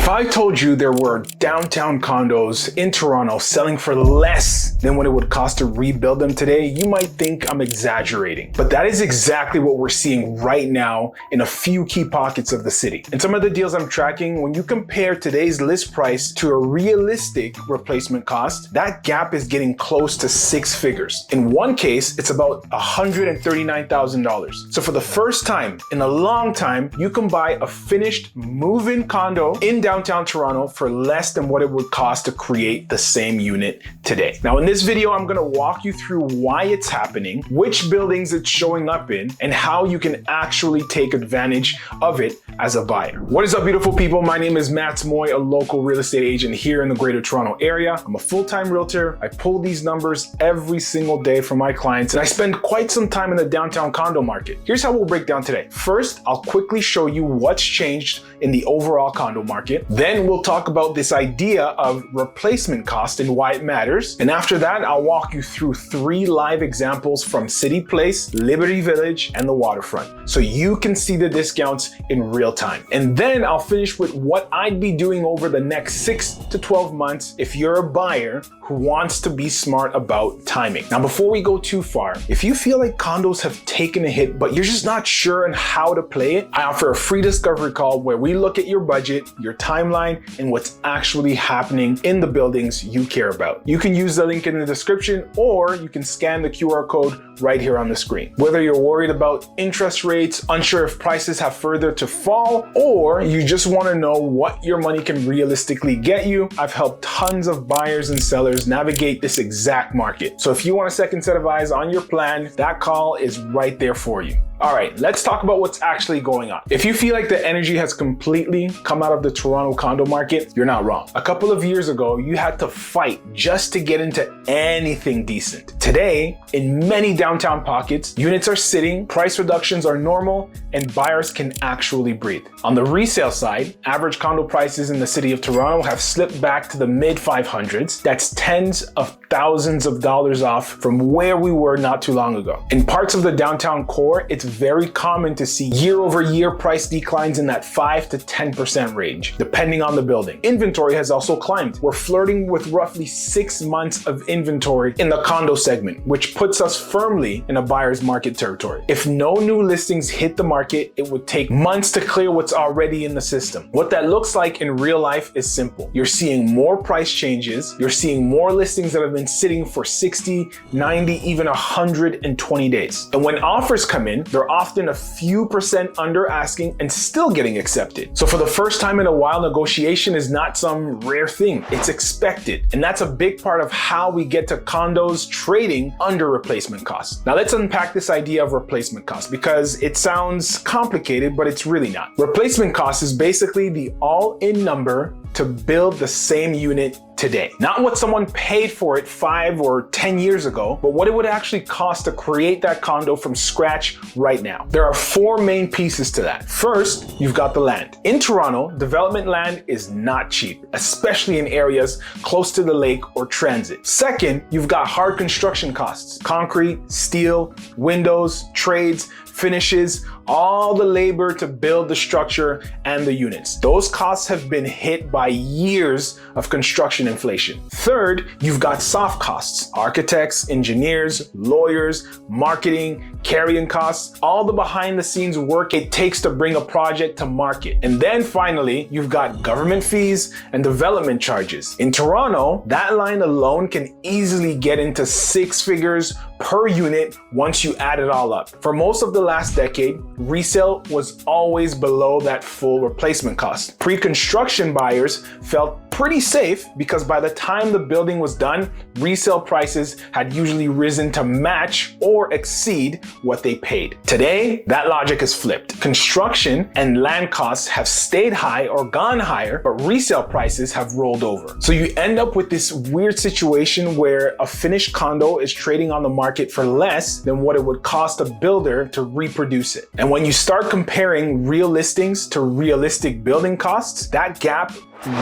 If I told you there were downtown condos in Toronto selling for less than what it would cost to rebuild them today, you might think I'm exaggerating. But that is exactly what we're seeing right now in a few key pockets of the city. And some of the deals I'm tracking, when you compare today's list price to a realistic replacement cost, that gap is getting close to 6 figures. In one case, it's about $139,000. So for the first time in a long time, you can buy a finished move-in condo in downtown Toronto for less than what it would cost to create the same unit today. Now in this video, I'm gonna walk you through why it's happening, which buildings it's showing up in, and how you can actually take advantage of it as a buyer. What is up, beautiful people? My name is Matt Moy, a local real estate agent here in the Greater Toronto area. I'm a full-time realtor. I pull these numbers every single day for my clients, and I spend quite some time in the downtown condo market. Here's how we'll break down today. First, I'll quickly show you what's changed in the overall condo market. Then we'll talk about this idea of replacement cost and why it matters. And after that, I'll walk you through 3 live examples from City Place, Liberty Village, and the waterfront, so you can see the discounts in real time. And then I'll finish with what I'd be doing over the next 6 to 12 months if you're a buyer who wants to be smart about timing. Now, before we go too far, if you feel like condos have taken a hit, but you're just not sure on how to play it, I offer a free discovery call where we look at your budget, your timeline, and what's actually happening in the buildings you care about. You can use the link in the description, or you can scan the QR code right here on the screen. Whether you're worried about interest rates, unsure if prices have further to fall, or you just want to know what your money can realistically get you, I've helped tons of buyers and sellers navigate this exact market. So if you want a second set of eyes on your plan, that call is right there for you. All right, let's talk about what's actually going on. If you feel like the energy has completely come out of the Toronto condo market, you're not wrong. A couple of years ago, you had to fight just to get into anything decent. Today, in many downtown pockets, units are sitting, price reductions are normal, and buyers can actually breathe. On the resale side, average condo prices in the city of Toronto have slipped back to the mid 500s. That's tens of thousands of dollars off from where we were not too long ago. In parts of the downtown core, it's very common to see year-over-year price declines in that 5 to 10% range, depending on the building. Inventory has also climbed. We're flirting with roughly 6 months of inventory in the condo segment, which puts us firmly in a buyer's market territory. If no new listings hit the market, it would take months to clear what's already in the system. What that looks like in real life is simple. You're seeing more price changes. You're seeing more listings that have been sitting for 60, 90, even 120 days. And when offers come in, they're often a few percent under asking and still getting accepted. So for the first time in a while, negotiation is not some rare thing. It's expected. And that's a big part of how we get to condos trading under replacement costs. Now let's unpack this idea of replacement cost, because it sounds complicated, but it's really not. Replacement cost is basically the all-in number to build the same unit today. Not what someone paid for it 5 or 10 years ago, but what it would actually cost to create that condo from scratch right now. There are 4 main pieces to that. First, you've got the land. In Toronto, development land is not cheap, especially in areas close to the lake or transit. Second, you've got hard construction costs: concrete, steel, windows, trades, finishes, all the labor to build the structure and the units. Those costs have been hit by years of construction inflation. Third, you've got soft costs: architects, engineers, lawyers, marketing, carrying costs, all the behind the scenes work it takes to bring a project to market. And then finally, you've got government fees and development charges. In Toronto, that line alone can easily get into 6 figures per unit once you add it all up. For most of the last decade, resale was always below that full replacement cost. Pre-construction buyers felt pretty safe because by the time the building was done, resale prices had usually risen to match or exceed what they paid. Today, that logic is flipped. Construction and land costs have stayed high or gone higher, but resale prices have rolled over. So you end up with this weird situation where a finished condo is trading on the market for less than what it would cost a builder to reproduce it. And when you start comparing real listings to realistic building costs, that gap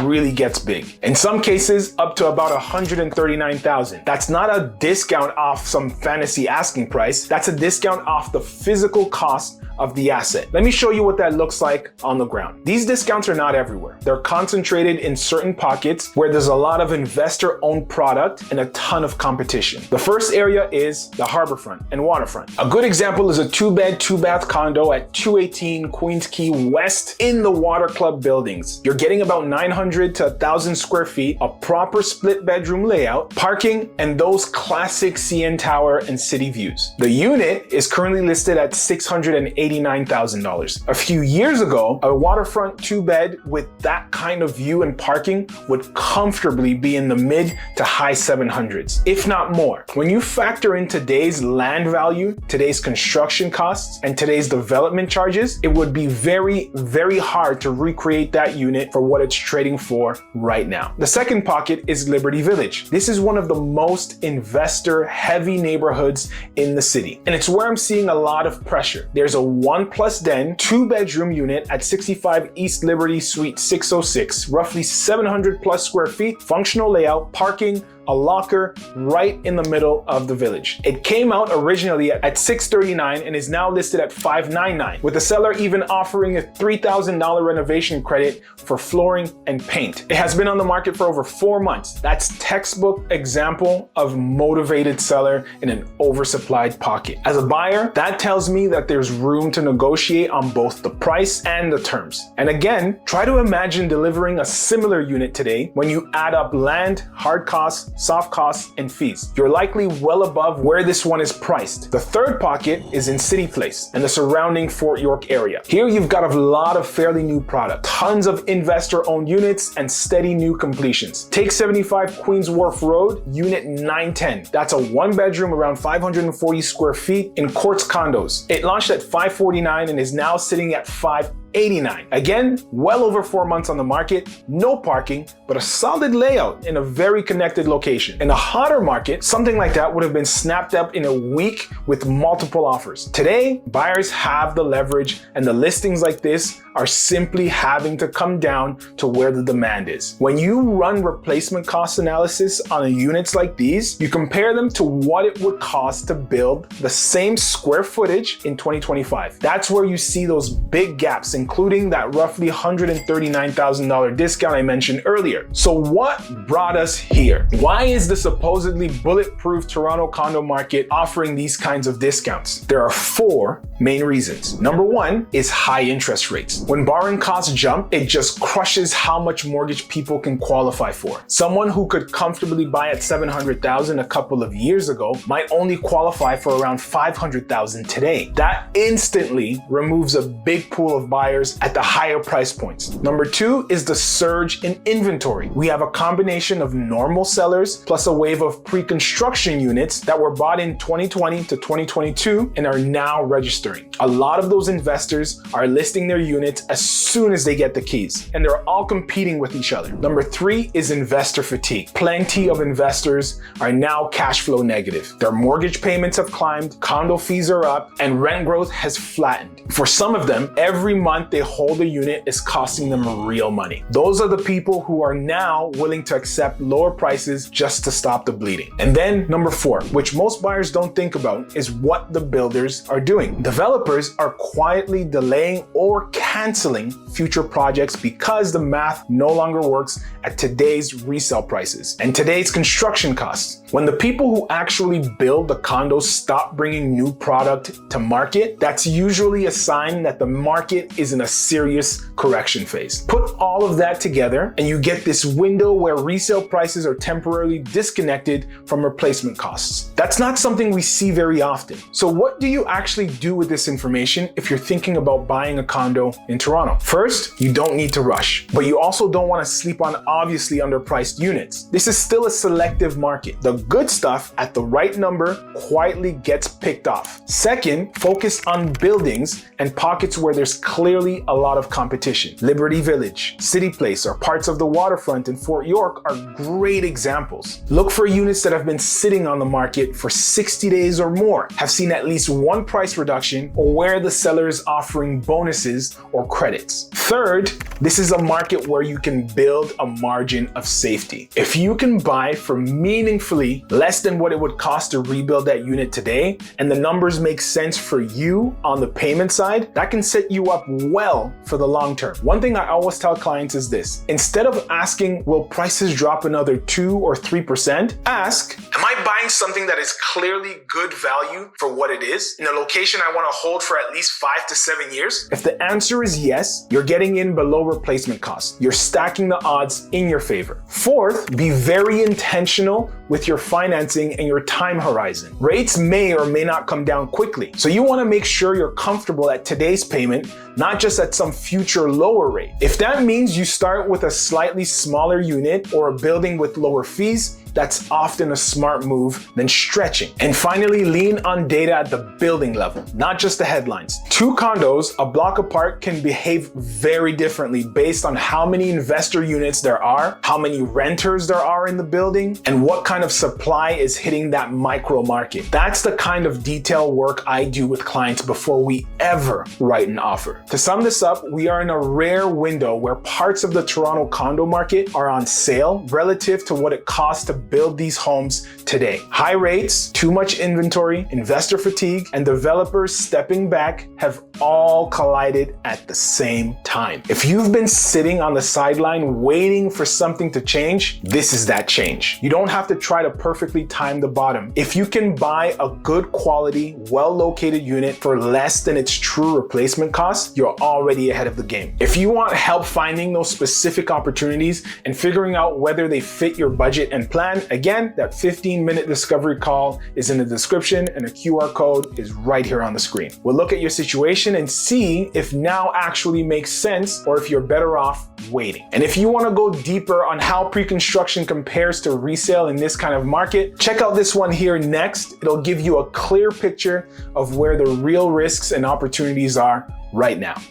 really gets big. In some cases, up to about $139,000. That's not a discount off some fantasy asking price. That's a discount off the physical cost of the asset. Let me show you what that looks like on the ground. These discounts are not everywhere. They're concentrated in certain pockets where there's a lot of investor-owned product and a ton of competition. The first area is the harborfront and waterfront. A good example is a 2-bed, 2-bath condo at 218 Queens Quay West in the Water Club buildings. You're getting about 900 to 1,000 square feet, a proper split bedroom layout, parking, and those classic CN Tower and city views. The unit is currently listed at $689,000. A few years ago, a waterfront 2-bed with that kind of view and parking would comfortably be in the mid to high 700s, if not more. When you factor in today's land value, today's construction costs, and today's development charges, it would be very, very hard to recreate that unit for what it's trading for right now. The second pocket is Liberty Village. This is one of the most investor-heavy neighborhoods in the city, and it's where I'm seeing a lot of pressure. There's a 1+ den, 2-bedroom unit at 65 East Liberty Suite 606, roughly 700+ square feet, functional layout, parking, a locker right in the middle of the village. It came out originally at $639 and is now listed at $599, with the seller even offering a $3,000 renovation credit for flooring and paint. It has been on the market for over 4 months. That's textbook example of motivated seller in an oversupplied pocket. As a buyer, that tells me that there's room to negotiate on both the price and the terms. And again, try to imagine delivering a similar unit today when you add up land, hard costs, soft costs, and fees. You're likely well above where this one is priced. The third pocket is in City Place and the surrounding Fort York area. Here you've got a lot of fairly new product, tons of investor-owned units, and steady new completions. Take 75 Queens Wharf Road, Unit 910. That's a 1-bedroom around 540 square feet in Quartz Condos. It launched at $549 and is now sitting at $589. Again, well over 4 months on the market, no parking, but a solid layout in a very connected location. In a hotter market, something like that would have been snapped up in a week with multiple offers. Today, buyers have the leverage, and the listings like this are simply having to come down to where the demand is. When you run replacement cost analysis on units like these, you compare them to what it would cost to build the same square footage in 2025. That's where you see those big gaps, including that roughly $139,000 discount I mentioned earlier. So what brought us here? Why is the supposedly bulletproof Toronto condo market offering these kinds of discounts? There are 4 main reasons. Number 1 is high interest rates. When borrowing costs jump, it just crushes how much mortgage people can qualify for. Someone who could comfortably buy at $700,000 a couple of years ago might only qualify for around $500,000 today. That instantly removes a big pool of buyers at the higher price points. Number 2 is the surge in inventory. We have a combination of normal sellers plus a wave of pre-construction units that were bought in 2020 to 2022 and are now registering. A lot of those investors are listing their units as soon as they get the keys, and they're all competing with each other. Number 3 is investor fatigue. Plenty of investors are now cash flow negative. Their mortgage payments have climbed, condo fees are up, and rent growth has flattened. For some of them, every month they hold a unit is costing them real money. Those are the people who are now willing to accept lower prices just to stop the bleeding. And then number 4, which most buyers don't think about, is what the builders are doing. Developers are quietly delaying or canceling future projects because the math no longer works at today's resale prices and today's construction costs. When the people who actually build the condos stop bringing new product to market, that's usually a sign that the market is in a serious correction phase. Put all of that together and you get this window where resale prices are temporarily disconnected from replacement costs. That's not something we see very often. So what do you actually do with this information if you're thinking about buying a condo in Toronto? First, you don't need to rush, but you also don't want to sleep on obviously underpriced units. This is still a selective market. The good stuff at the right number quietly gets picked off. Second, focus on buildings and pockets where there's clearly clearly a lot of competition. Liberty Village, City Place, or parts of the waterfront in Fort York are great examples. Look for units that have been sitting on the market for 60 days or more, have seen at least one price reduction, or where the seller is offering bonuses or credits. Third, this is a market where you can build a margin of safety. If you can buy for meaningfully less than what it would cost to rebuild that unit today, and the numbers make sense for you on the payment side, that can set you up well for the long term. One thing I always tell clients is this: instead of asking, will prices drop another 2 or 3%, ask, am I buying something that is clearly good value for what it is, in a location I want to hold for at least 5 to 7 years? If the answer is yes, you're getting in below replacement cost. You're stacking the odds in your favor. Fourth, be very intentional with your financing and your time horizon. Rates may or may not come down quickly, so you want to make sure you're comfortable at today's payment, not just at some future lower rate. If that means you start with a slightly smaller unit or a building with lower fees, that's often a smart move than stretching. And finally, lean on data at the building level, not just the headlines. Two condos a block apart can behave very differently based on how many investor units there are, how many renters there are in the building, and what kind of supply is hitting that micro market. That's the kind of detailed work I do with clients before we ever write an offer. To sum this up, we are in a rare window where parts of the Toronto condo market are on sale relative to what it costs to build these homes today. High rates, too much inventory, investor fatigue, and developers stepping back have all collided at the same time. If you've been sitting on the sideline waiting for something to change, this is that change. You don't have to try to perfectly time the bottom. If you can buy a good quality, well-located unit for less than its true replacement cost, you're already ahead of the game. If you want help finding those specific opportunities and figuring out whether they fit your budget and plan, again, that 15-minute discovery call is in the description and a QR code is right here on the screen. We'll look at your situation and see if now actually makes sense or if you're better off waiting. And if you want to go deeper on how pre-construction compares to resale in this kind of market, check out this one here next. It'll give you a clear picture of where the real risks and opportunities are right now.